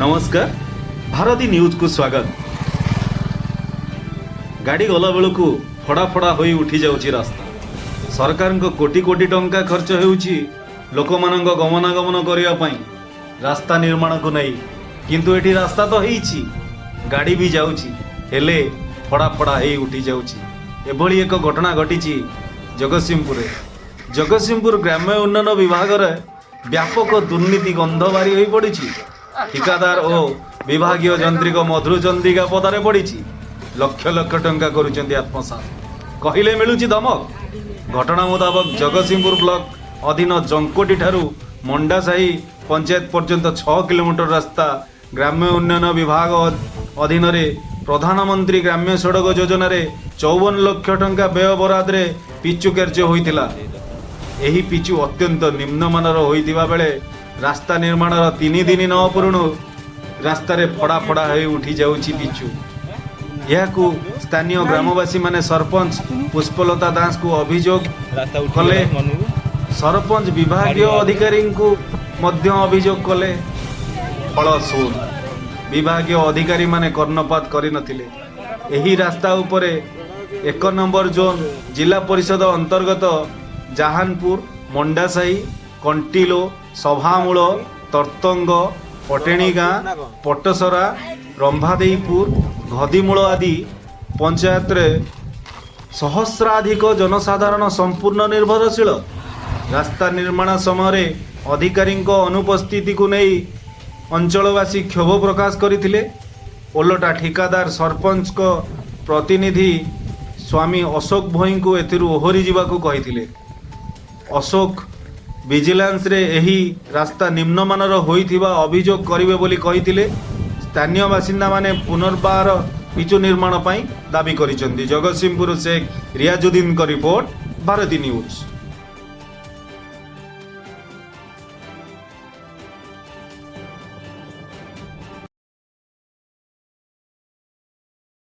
नमस्कार भारती न्यूज को स्वागत। गाड़ी गला बेलू फड़ा फड़ा हो उठी जाउची रास्ता। सरकार को कोटी कोटी टंका खर्च होउची लोक मानक गमनागमन करिया पई रास्ता निर्माण को नहीं, किंतु एठी रास्ता तो हेइची, गाड़ी भी जाउची, हेले फड़ा फड़ा हो उठी जाउची। एभली एक घटना घटीची जगतसिंहपुर ग्राम्य उन्नयन विभाग रे व्यापक दुर्नीति गंध बारी होई पड़िछि। ठिकादार और विभागीय जंत्रिक मधुर चंदिका पदारे पड़ी लक्ष लक्ष टंका करुचंती आत्मसात कहले मिलुची धमक। घटना मुताबक जगतसिंहपुर ब्लॉक अधीन जंकोटी ठारू मंडासाही पंचायत पर्यंत 6 किलोमीटर रास्ता ग्राम्य उन्नयन विभाग अधीन प्रधानमंत्री ग्राम्य सड़क योजना 54 लाख टंका व्यय बराद रे पिचु कार्य होइतिला। एही पिचु अत्यंत निम्नमानर होइतिबा बेले रास्ता निर्माण 3 दिन न पूर्ण रास्ता रे फड़ा फड़ा हो उठी जाउची पिचु। यहाकू स्थानीय ग्रामवासी माने सरपंच पुष्पलता दास को अभियोग कले, सरपंच विभागीय अधिकारी को मध्य अभियोग कले। फलस्वरूप विभागीय अधिकारी माने कर्णपात करि नथिले। एही रास्ता उपरे 1 नंबर जोन जिला परिषद अंतर्गत जहानपुर, मंडासाही, कंटिलो, सभामूल, तरतंग, पटेणी गाँ, पटसरा, रंभादेईपुर, घदीमूल आदि पंचायत रे सहस्राधिक जनसाधारण संपूर्ण निर्भरशील। रास्ता निर्माण समय अधिकारी अनुपस्थिति को नहीं अंचलवासी क्षोभ प्रकाश करथिले। ओलटा ठिकादार सरपंच को प्रतिनिधि स्वामी अशोक भोई को एथिरु ओहरी जीवाकू कहिथिले। अशोक विजिलेंस रे एही रास्ता निम्नमानर होइथिबा अभियोग करिवे बोली कहिथिले। स्थानीय बासिंदा माने पुनर्बार पिचु निर्माण पई दाबी करिसेंती। जगतसिंहपुर शेख रियाजुद्दीन को रिपोर्ट, भारती न्यूज।